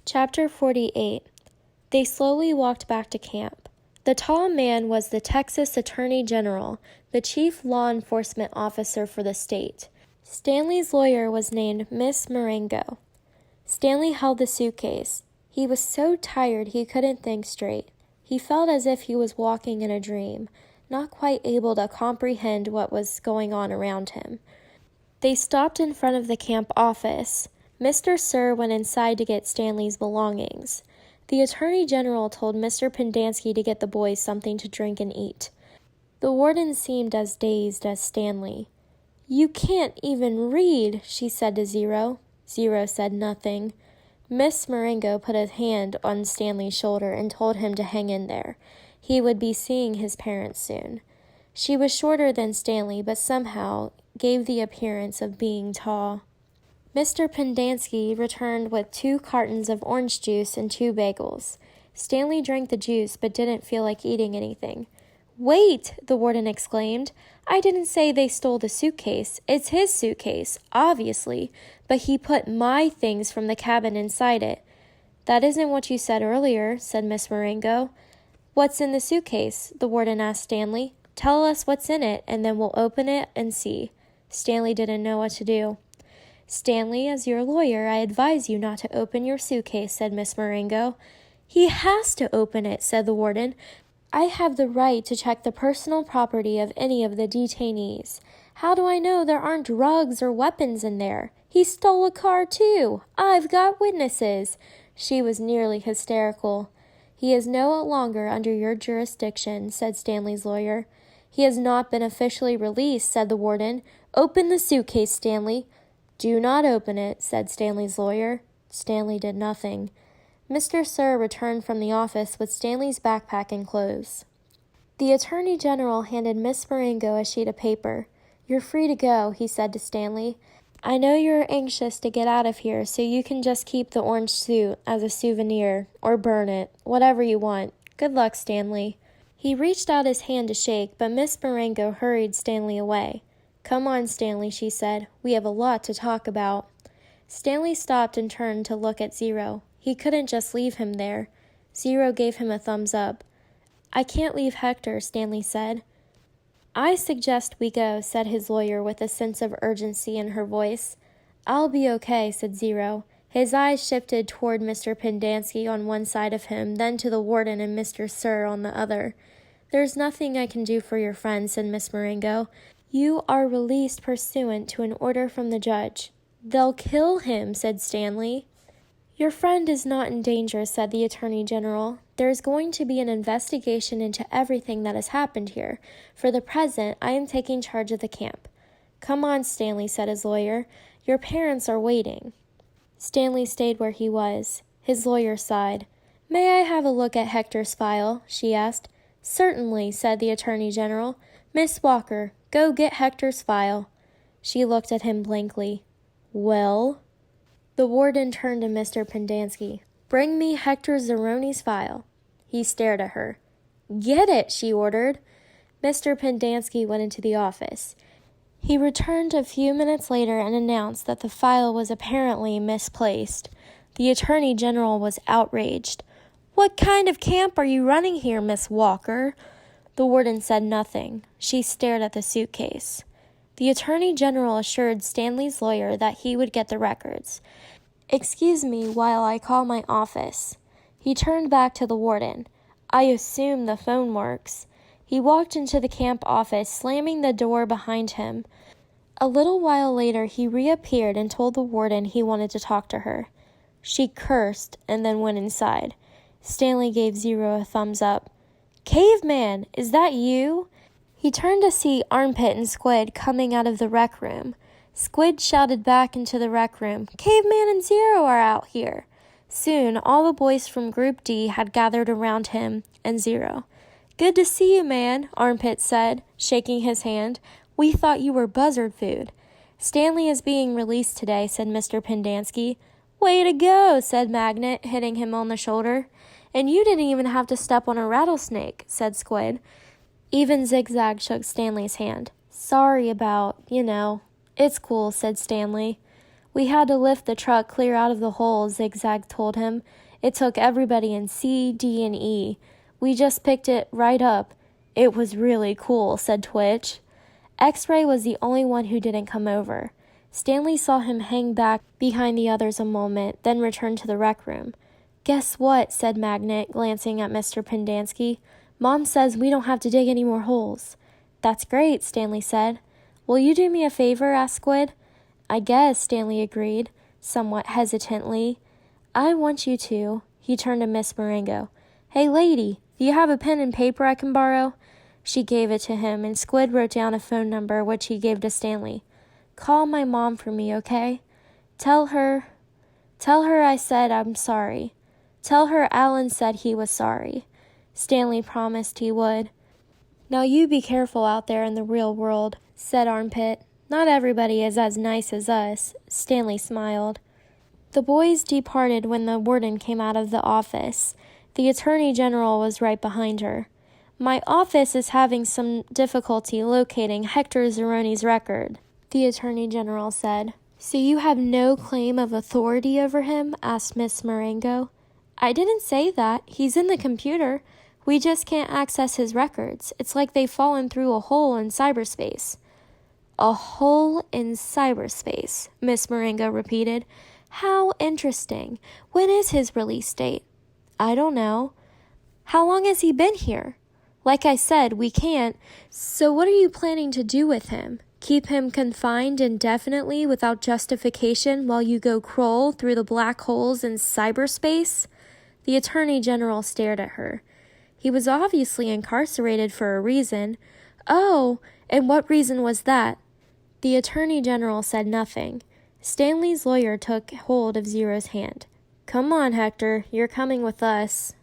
Chapter 48. They slowly walked back to camp. The tall man was the Texas Attorney General, the chief law enforcement officer for the state. Stanley's lawyer was named Miss Marengo. Stanley held the suitcase. He was so tired he couldn't think straight. He felt as if he was walking in a dream, not quite able to comprehend what was going on around him. They stopped in front of the camp office. Mr. Sir went inside to get Stanley's belongings. The Attorney General told Mr. Pendanski to get the boys something to drink and eat. The warden seemed as dazed as Stanley. "You can't even read," she said to Zero. Zero said nothing. Miss Marengo put a hand on Stanley's shoulder and told him to hang in there. He would be seeing his parents soon. She was shorter than Stanley, but somehow gave the appearance of being tall. Mr. Pendanski returned with 2 cartons of orange juice and 2 bagels. Stanley drank the juice but didn't feel like eating anything. "Wait!" the warden exclaimed. "I didn't say they stole the suitcase. It's his suitcase, obviously, but he put my things from the cabin inside it." "That isn't what you said earlier," said Miss Marengo. "What's in the suitcase?" the warden asked Stanley. "Tell us what's in it, and then we'll open it and see." Stanley didn't know what to do. "Stanley, as your lawyer, I advise you not to open your suitcase," said Miss Marengo. "He has to open it," said the warden. "I have the right to check the personal property of any of the detainees. How do I know there aren't drugs or weapons in there? He stole a car, too. I've got witnesses." She was nearly hysterical. "He is no longer under your jurisdiction," said Stanley's lawyer. "He has not been officially released," said the warden. "Open the suitcase, Stanley." "Do not open it," said Stanley's lawyer. Stanley did nothing. Mr. Sir returned from the office with Stanley's backpack and clothes. The Attorney General handed Miss Marengo a sheet of paper. "You're free to go," he said to Stanley. "I know you're anxious to get out of here, so you can just keep the orange suit as a souvenir, or burn it, whatever you want. Good luck, Stanley." He reached out his hand to shake, but Miss Marengo hurried Stanley away. "Come on, Stanley," she said. "We have a lot to talk about." Stanley stopped and turned to look at Zero. He couldn't just leave him there. Zero gave him a thumbs up. "I can't leave Hector," Stanley said. "I suggest we go," said his lawyer with a sense of urgency in her voice. "I'll be okay," said Zero. His eyes shifted toward Mr. Pendanski on one side of him, then to the warden and Mr. Sir on the other. "There's nothing I can do for your friend," said Miss Marengo. "You are released pursuant to an order from the judge." "They'll kill him," said Stanley. "Your friend is not in danger," said the Attorney General. "There is going to be an investigation into everything that has happened here. For the present, I am taking charge of the camp." "Come on, Stanley," said his lawyer. "Your parents are waiting." Stanley stayed where he was. His lawyer sighed. "May I have a look at Hector's file?" she asked. "Certainly," said the Attorney General. "Miss Walker, go get Hector's file." She looked at him blankly. "Well?" The warden turned to Mr. Pendanski. "Bring me Hector Zeroni's file." He stared at her. "Get it," she ordered. Mr. Pendanski went into the office. He returned a few minutes later and announced that the file was apparently misplaced. The Attorney General was outraged. "What kind of camp are you running here, Miss Walker?" The warden said nothing. She stared at the suitcase. The Attorney General assured Stanley's lawyer that he would get the records. "Excuse me while I call my office." He turned back to the warden. "I assume the phone works." He walked into the camp office, slamming the door behind him. A little while later, he reappeared and told the warden he wanted to talk to her. She cursed and then went inside. Stanley gave Zero a thumbs up. "Caveman, is that you?" He turned to see Armpit and Squid coming out of the rec room. Squid shouted back into the rec room, "Caveman and Zero are out here." Soon, all the boys from Group D had gathered around him and Zero. "Good to see you, man," Armpit said, shaking his hand. "We thought you were buzzard food." "Stanley is being released today," said Mr. Pendanski. "Way to go," said Magnet, hitting him on the shoulder. "And you didn't even have to step on a rattlesnake," said Squid. Even Zigzag shook Stanley's hand. "Sorry about, It's cool," said Stanley. We had to lift the truck clear out of the hole, Zigzag told him. It took everybody in C, D, and E. We just picked it right up. It was really cool, said Twitch. X-Ray was the only one who didn't come over. Stanley saw him hang back behind the others a moment, then return to the rec room. Guess what, said Magnet, glancing at Mr. Pendanski. Mom says we don't have to dig any more holes. That's great, Stanley said. Will you do me a favor, asked Squid. I guess, Stanley agreed, somewhat hesitantly. I want you to. He turned to Miss Marengo. Hey, lady, do you have a pen and paper I can borrow? She gave it to him, and Squid wrote down a phone number, which he gave to Stanley. Call my mom for me, okay? Tell her I said I'm sorry. Tell her Alan said he was sorry. Stanley promised he would. Now you be careful out there in the real world, said Armpit. Not everybody is as nice as us. Stanley smiled. The boys departed when the warden came out of the office. The Attorney General was right behind her. My office is having some difficulty locating Hector Zeroni's record, the Attorney General said. So you have no claim of authority over him? Asked Miss Marengo. I didn't say that. He's in the computer. We just can't access his records. It's like they've fallen through a hole in cyberspace. A hole in cyberspace, Miss Marengo repeated. How interesting. When is his release date? I don't know. How long has he been here? Like I said, we can't. So what are you planning to do with him? Keep him confined indefinitely without justification while you go crawl through the black holes in cyberspace? The Attorney General stared at her. He was obviously incarcerated for a reason. Oh, and what reason was that? The Attorney General said nothing. Stanley's lawyer took hold of Zero's hand. Come on, Hector, you're coming with us.